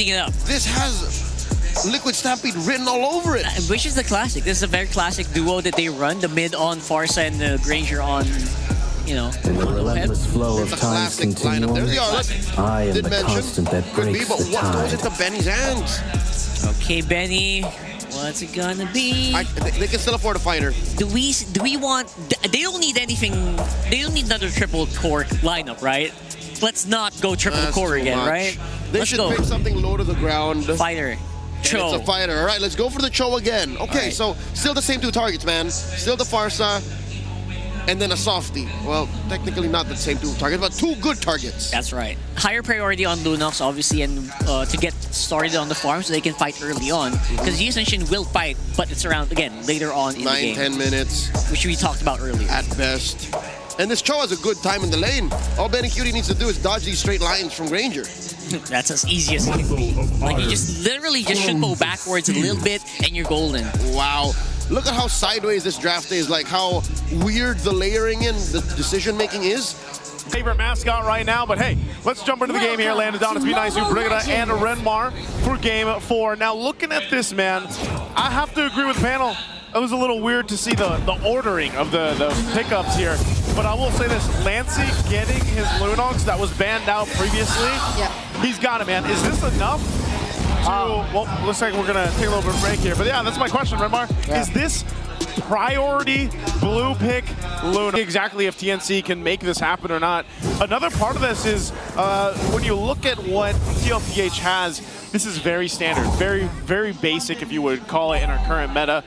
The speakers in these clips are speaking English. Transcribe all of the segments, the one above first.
speeding it up. This has Liquid Stampede written all over it. Which is the classic. This is a very classic duo that they run. The mid on Farsa and the Granger on, you know, in the relentless flow of time's continuum, There's the Arlet. I am the constant that breaks but the what goes tide. into Benny's hands? Okay, Benny. What's it gonna be? They can still afford a fighter. Do we want... They don't need anything... They don't need another triple core lineup, right? Let's not go triple core again, right? They should pick something low to the ground. Fighter. Cho. It's a fighter. All right, let's go for the Cho again. Okay, so still the same two targets, man. Still the Farsa, and then a softie. Well, technically not the same two targets, but two good targets. That's right. Higher priority on Lunox, obviously, and to get started on the farm so they can fight early on. Because the Ascension will fight, but it's around, again, later on in the game. 9-10 minutes. Which we talked about earlier. At best. And this Cho has a good time in the lane. All Benny Cutie needs to do is dodge these straight lines from Granger. That's as easy as it can be. Like, you just literally just should go backwards a little bit and you're golden. Wow. Look at how sideways this draft is, like how weird the layering and the decision-making is. Favorite mascot right now, but hey, let's jump into the game here. Landed down, it's B92, Brigida, and Renmar for game 4. Now, looking at this, man, I have to agree with the panel. It was a little weird to see the ordering of the pickups here. But I will say this, Lancey getting his Lunox that was banned out previously, he's got it, man. Is this enough to, well, looks like we're going to take a little bit of a break here. But yeah, that's my question, Renmar. Is this priority blue pick Luna? Exactly if TNC can make this happen or not. Another part of this is when you look at what TLPH has, this is very standard, very basic, if you would call it, in our current meta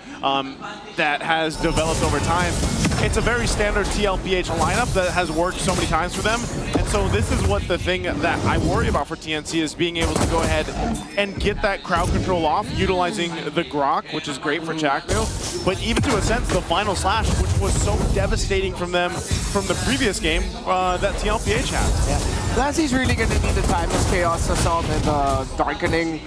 that has developed over time. It's a very standard TLPH lineup that has worked so many times for them. And so this is what the thing that I worry about for TNC is being able to go ahead and get that crowd control off, utilizing the Grok, which is great for Chaknu. But even to a sense, the final slash, which was so devastating from them from the previous game that TLPH has. Yeah. Lancey's really going to need the Timeless Chaos Assault and Darkening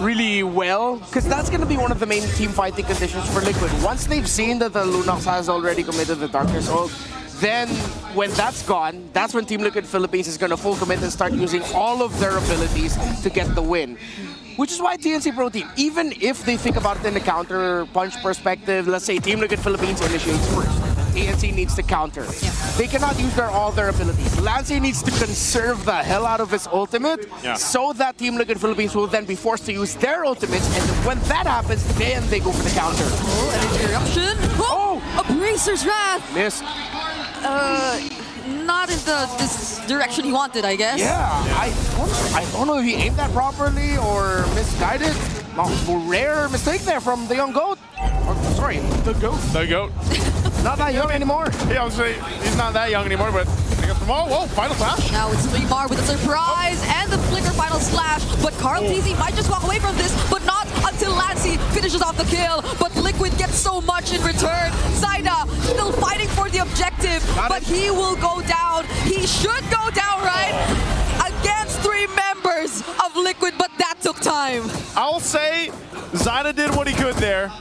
really well, because that's going to be one of the main team fighting conditions for Liquid. Once they've seen that the Lunox has already committed the Darkness ult, then when that's gone, that's when Team Liquid Philippines is going to full commit and start using all of their abilities to get the win. Which is why TNC Pro Team, even if they think about it in the counter punch perspective, let's say Team Liquid Philippines initiates first, TNC needs to counter. They cannot use all their abilities. Lancey needs to conserve the hell out of his ultimate so that Team Liquid Philippines will then be forced to use their ultimates, and when that happens, then they go for the counter. Oh, an interruption. Oh, a Bracer's Wrath. Missed. Not in this direction he wanted, I guess. Yeah, I don't know if he aimed that properly or misguided. Rare mistake there from the young goat. Oh, sorry, the goat. The goat. Not that young anymore. Yeah, I was saying he's not that young anymore, but whoa, final slash. Now it's Remar with a surprise and the flicker final slash, but Carl TZ might just walk away from this, but not until Lancey finishes off the kill. But Liquid gets so much in return. Zaida still fighting for the objective, but he will go down. He should go down, right? Against 3 members of Liquid, but that took time. I'll say Zaida did what he could there.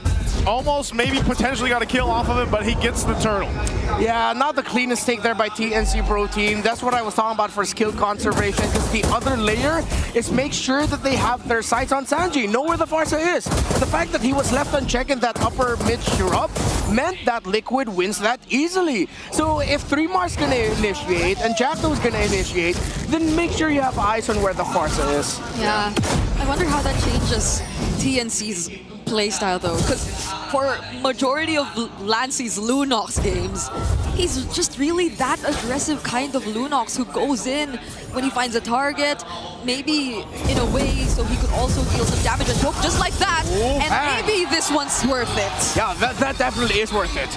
Almost maybe potentially got a kill off of it, but he gets the turtle. Yeah, not the cleanest take there by TNC Pro Team. That's what I was talking about for skill conservation, because the other layer is make sure that they have their sights on Sanji, know where the Farsa is. The fact that he was left unchecked in that upper mid shrub meant that Liquid wins that easily. So if 3Mar's gonna initiate and Jackdo's gonna initiate, then make sure you have eyes on where the Farsa is. Yeah, I wonder how that changes TNC's playstyle though, because for majority of Lancey's Lunox games, he's just really that aggressive kind of Lunox who goes in when he finds a target, maybe in a way so he could also deal some damage and poke just like that. And maybe this one's worth it. Yeah, that definitely is worth it.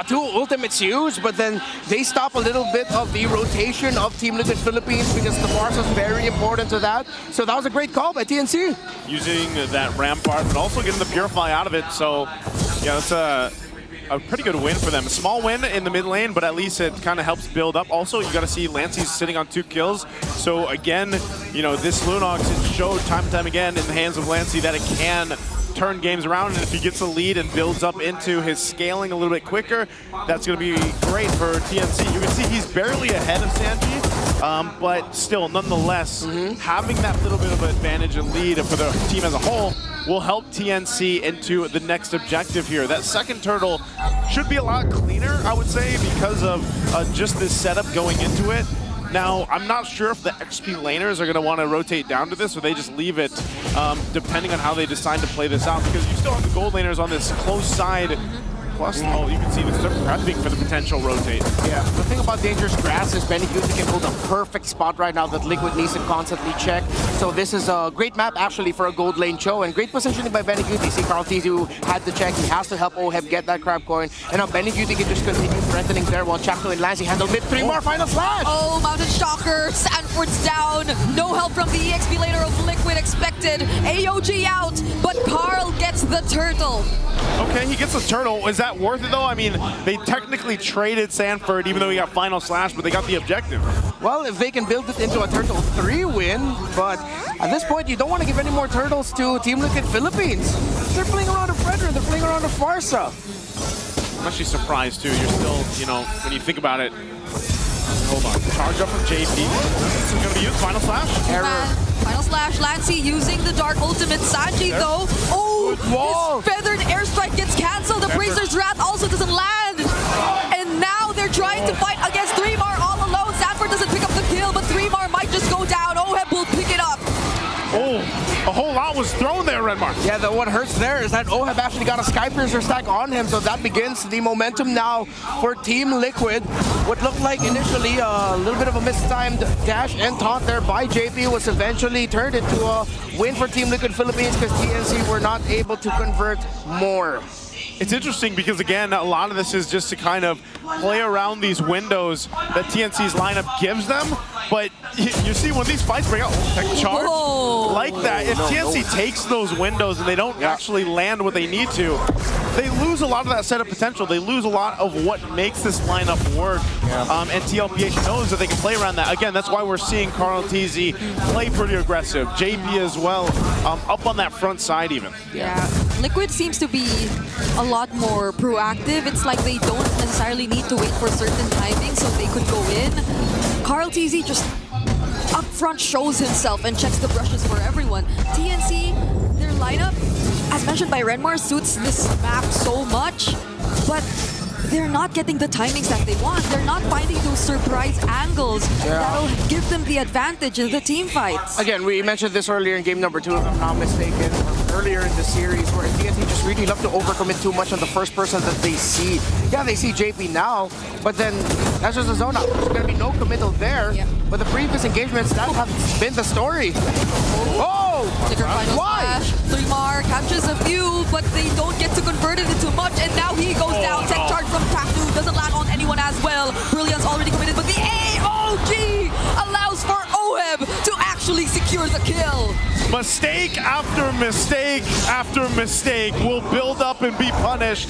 2 ultimates used, but then they stop a little bit of the rotation of Team Liquid Philippines because the Farsa is very important to that. So that was a great call by TNC. Using that Rampart, but also getting the Purify out of it. So, yeah, that's a pretty good win for them. A small win in the mid lane, but at least it kind of helps build up. Also, you got to see Lancey's sitting on 2 kills. So again, you know, this Lunox has showed time and time again in the hands of Lancey that it can turn games around, and if he gets a lead and builds up into his scaling a little bit quicker, that's going to be great for TNC. You can see he's barely ahead of Sanji, But still, nonetheless, having that little bit of advantage and lead for the team as a whole will help TNC into the next objective here. That second turtle should be a lot cleaner, I would say, because of just this setup going into it. Now, I'm not sure if the XP laners are going to want to rotate down to this, or they just leave it, depending on how they decide to play this out, because you still have the gold laners on this close side. Plus, oh, you can see they're prepping for the potential rotate. Yeah, the thing about dangerous grass is Benny Cutie can hold a perfect spot right now that Liquid needs to constantly check. So this is a great map actually for a gold lane Cho, and great positioning by Benny Cutie. See, Carl Tizu had the check. He has to help Oheb get that crab coin. And now Benny Cutie can just continue threatening there while Chapto and Lancey handle mid. 3 more final slash! Oh, Mountain Shocker, Sanford's down. No help from the EXP laner of Liquid expected. AOG out, but Carl gets the turtle. Okay, he gets the turtle. Is that worth it though? I mean, they technically traded Sanford even though he got final slash, but they got the objective. Well, if they can build it into a Turtle 3 win, but at this point, you don't want to give any more turtles to Team Liquid Philippines. They're playing around a Fredrin, they're playing around a Farsa. I'm actually surprised too. You're still, you know, when you think about it. Hold on. Charge up from JP. This is going to be used. Final slash. Error. Final slash. Lancey using the Dark Ultimate. Sanji though. Oh, his feathered airstrike gets cancelled. The Brazer's Wrath also doesn't land. And now they're trying to fight against 3mar all alone. Sanford doesn't pick up the kill, but 3mar might just go down. Oheb will pick it up. Oh, a whole lot was thrown there, Redmar. Yeah, what hurts there is that Oheb actually got a Skypiercer stack on him, so that begins the momentum now for Team Liquid. What looked like initially a little bit of a mistimed dash and taunt there by JP was eventually turned into a win for Team Liquid Philippines because TNC were not able to convert more. It's interesting because, again, a lot of this is just to kind of play around these windows that TNC's lineup gives them. But you see when these fights break out, tech charge, like that, if TNC takes those windows and they don't actually land what they need to, they lose a lot of that setup potential. They lose a lot of what makes this lineup work. And TLPH knows that they can play around that. Again, that's why we're seeing Carl TZ play pretty aggressive. JP as well, up on that front side even. Yeah, Liquid seems to be a lot more proactive. It's like they don't necessarily need to wait for certain timing so they could go in. Carl TZ just up front shows himself and checks the brushes for everyone. TNC, their lineup, as mentioned by Renmar, suits this map so much, but they're not getting the timings that they want. They're not finding those surprise angles that'll give them the advantage in the team fights. Again, we mentioned this earlier in game number 2, if I'm not mistaken, earlier in the series, where TNC just really love to overcommit too much on the first person that they see. Yeah, they see JP now, but then that's just a zone out. There's going to be no committal there. But the previous engagements, that has been the story. Oh! Why? 3mar catches a few, but they don't get to convert it into much, and now he goes down. Tech charge from Taknu doesn't land on anyone as well. Brilliant's already committed, but the AOG allows for Oheb to actually secure the kill. Mistake after mistake after mistake will build up and be punished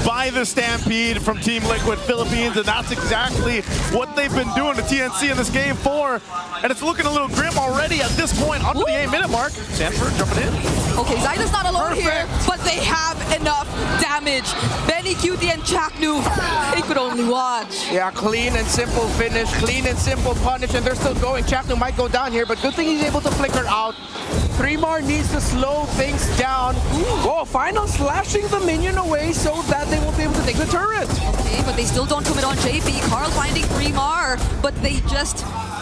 by the Stampede from Team Liquid Philippines, and that's exactly what they've been doing to TNC in this game 4. And it's looking a little grim already at this point, under the 8-minute mark. Sanford jumping in. Okay, Zyda's not alone here, but they have enough damage. Benny, Cutie, and Chaknu, they could only watch. Yeah, clean and simple finish, clean and simple punish, and they're still going. Chaknu might go down here, but good thing he's able to flicker out. 3mar needs to slow things down. Oh, final slashing the minion away so that they won't be able to take the turret. Okay, but they still don't commit on JP. Carl finding 3mar, but they just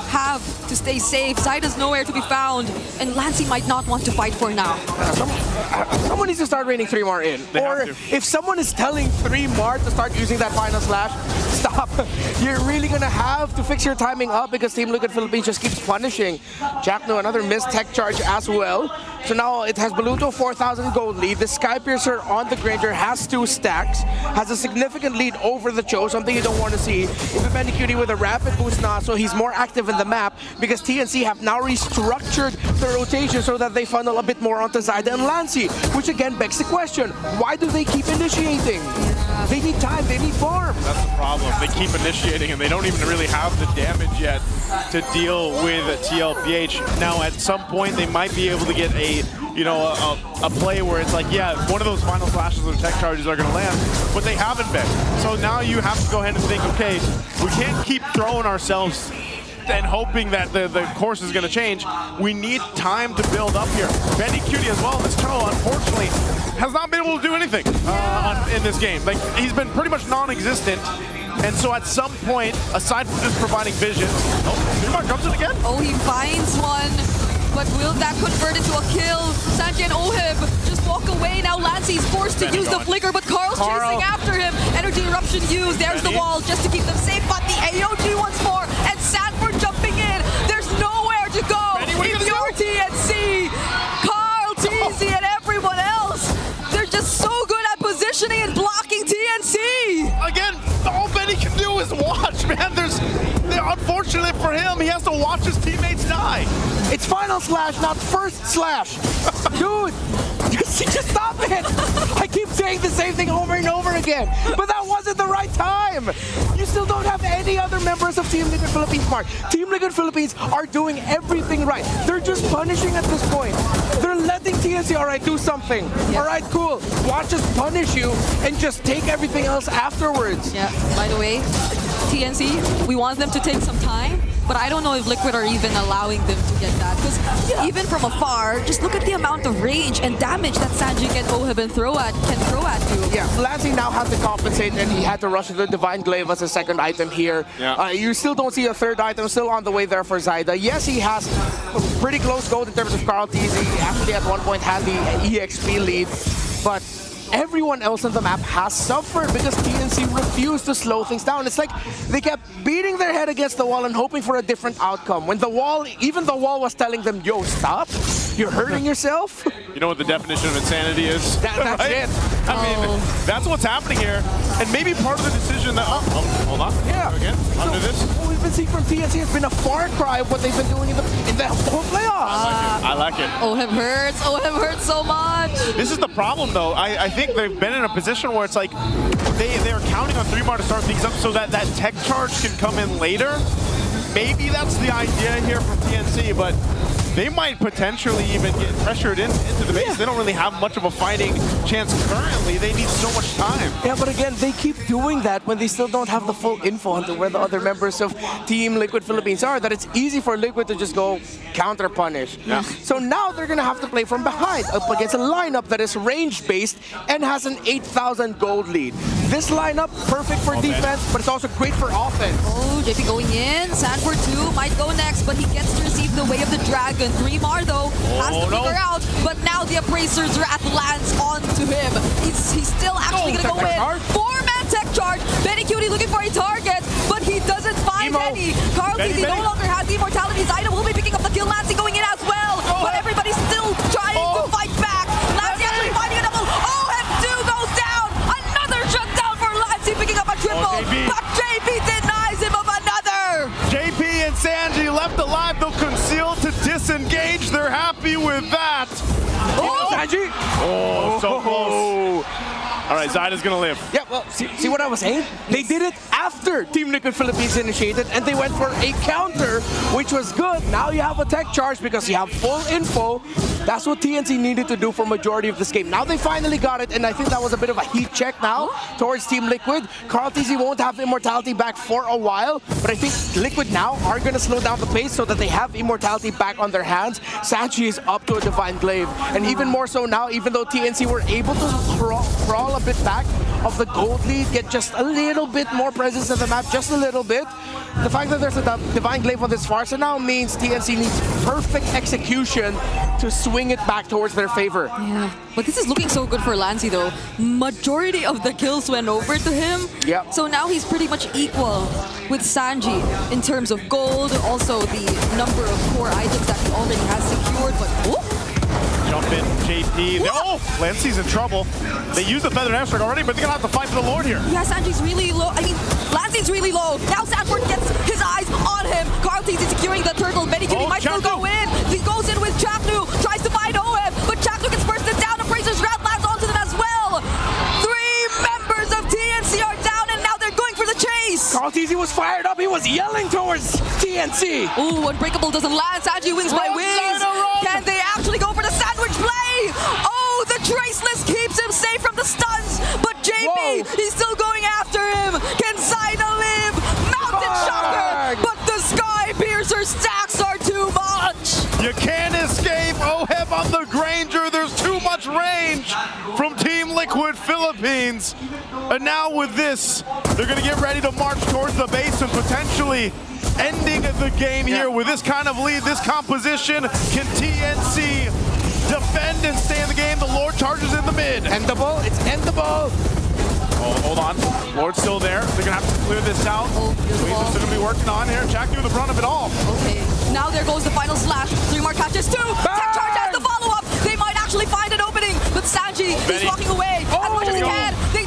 have to stay safe. Zyda's nowhere to be found, and Lancey might not want to fight for now. Someone needs to start raining 3mar in. Or if someone is telling 3mar to start using that final slash, stop. You're really gonna have to fix your timing up because Team Liquid Philippines just keeps punishing. Jackno, another missed tech charge as well. So now it has Baluto 4,000 gold lead. The Skypiercer on the Granger has 2 stacks, has a significant lead over the Cho, something you don't want to see. Even Benny Cutie with a rapid boost now, so he's more active in the map because TNC have now restructured the rotation so that they funnel a bit more onto Zyda and Lancey, which again begs the question, why do they keep initiating? They need time, they need farm. That's the problem. They keep initiating and they don't even really have the damage yet to deal with TLPH. Now at some point they might be able to get a play where it's like, yeah, one of those final flashes or tech charges are going to land, but they haven't been. So now you have to go ahead and think, okay, we can't keep throwing ourselves and hoping that the course is going to change. We need time to build up here. Benny Cutie as well, this Cho, unfortunately, has not been able to do anything in this game. Like, he's been pretty much non-existent. And so at some point, aside from just providing vision, Neymar jumps it again. Oh, he finds one. But will that convert into a kill? Sanji and Oheb just walk away. Now Lancey's forced to use the flicker, but Carl's chasing after him. Energy eruption used. There's the wall just to keep them safe. But the AOG once more, and Sanford jumping in. There's nowhere to go. If you're TNC, Carl, TZ, and everyone else, they're just so good at positioning and blocking TNC. Again, all Benny can do is watch, man. Unfortunately for him, he has to watch his teammates die. It's final slash, not first slash. Dude, just stop it. I keep saying the same thing over and over again, but that wasn't the right time. You still don't have any other members of Team Liquid Philippines, Mark. Team Liquid Philippines are doing everything right. They're just punishing at this point. They're letting TNC, all right, do something. Yep. All right, cool. Watch us punish you and just take everything else afterwards. Yeah, by the way, TNC, we want them to take some time, but I don't know if Liquid are even allowing them to get that. Because even from afar, just look at the amount of range and damage that Sanji and Oheb can throw at you. Yeah, Lancey now has to compensate, and he had to rush the Divine Glaive as a second item here. Yeah. You still don't see a third item, still on the way there for Zyda. Yes, he has a pretty close goal in terms of Carl TZ. He actually at one point had the EXP lead, but everyone else on the map has suffered because TNC refused to slow things down. It's like they kept beating their head against the wall and hoping for a different outcome. When the wall, even the wall was telling them, yo, stop, you're hurting yourself. You know what the definition of insanity is? That's right? it. I mean, that's what's happening here. And maybe part of the decision that, hold on. Yeah. Again, under this. What we've been seeing from TNC has been a far cry of what they've been doing in the whole playoffs. I like it. Oheb hurts. Oheb hurts so much. This is the problem, though. I think they've been in a position where it's like they're counting on 3-bar to start things up so that that tech charge can come in later. Maybe that's the idea here from TNC, but they might potentially even get pressured into the base. Yeah. They don't really have much of a fighting chance currently. They need so much time. Yeah, but again, they keep doing that when they still don't have the full info onto where the other members of Team Liquid Philippines are, that it's easy for Liquid to just go counter-punish. Yeah. So now they're going to have to play from behind up against a lineup that is range-based and has an 8,000 gold lead. This lineup, perfect for defense, but it's also great for offense. Oh, JP going in. Sanford 2 might go next, but he gets to receive the Way of the Dragon. 3-Mar though has to figure out, but now the Appraiser's Wrath lands onto him. He's still actually gonna go in. 4-man tech charge. Benny Cutie looking for a target, but he doesn't find any. Carl TZ no longer has the immortality. Zyda will be picking up the kill. Lancey going in as well, but everybody's still trying to fight back. Lancey actually finding a double. M2 goes down. Another shutdown for Lancey picking up a triple, but JP denies him of another. JP and Sanji left alive, though concealed to disengage. They're happy with that. Oh, Sanji! Oh, so close. All right, Zyda's gonna live. Yeah, well, see what I was saying? They did it after Team Liquid Philippines initiated, and they went for a counter, which was good. Now you have a tech charge because you have full info. That's what TNC needed to do for majority of this game. Now they finally got it, and I think that was a bit of a heat check now towards Team Liquid. Carl TZ won't have immortality back for a while, but I think Liquid now are going to slow down the pace so that they have immortality back on their hands. Sanji is up to a Divine Glaive, and even more so now, even though TNC were able to crawl a bit back of the gold lead, get just a little bit more presence in the map, just a little bit. The fact that there's a Divine Glaive on this Farsa now means TNC needs perfect execution to swing it back towards their favor. Yeah, but this is looking so good for Lancey though. Majority of the kills went over to him. Yeah. So now he's pretty much equal with Sanji in terms of gold, also the number of core items that he already has secured, but whoop. Jump in, JP. Oh, Lancey's in trouble. They used the Feathered Airstrike already, but they're gonna have to fight for the Lord here. Yeah, Sanji's really low. I mean, Lancey's really low. Now Sanford gets his eyes on him. Carl TZ securing the turtle. Benny Cutie might still go in. He goes in with Chaknu, tries to find Oheb, but Chaknu gets bursted down. Appraiser's Wrath lands onto them as well. 3 members of TNC are down, and now they're going for the chase. Carl TZ was fired up. He was yelling towards TNC. Ooh, Unbreakable doesn't land. Sanji wins by wins. Can they actually go for the sandwich play? Oh, the Traceless keeps him safe from the stuns, but JP, he's still going after him. Can Zyda live? Mountain Shocker, but the Sky Piercer Their stacks are too much. You can't escape Oheb on the Granger. There's too much range from Team Liquid Philippines. And now with this, they're going to get ready to march towards the base and potentially ending the game here with this kind of lead, this composition. Can TNC defend and stay in the game? The Lord charges in the mid. Endable. It's endable. Oh, hold on. Lord's still there. They're going to have to clear this out. Oh, beautiful. Weezus are going to be working on here. Jack doing the brunt of it all. Okay, now there goes the final slash. 3 more catches, 2. Tech charge has the follow-up. They might actually find an opening, but Sanji is Benny. walking away as much as he go. can. They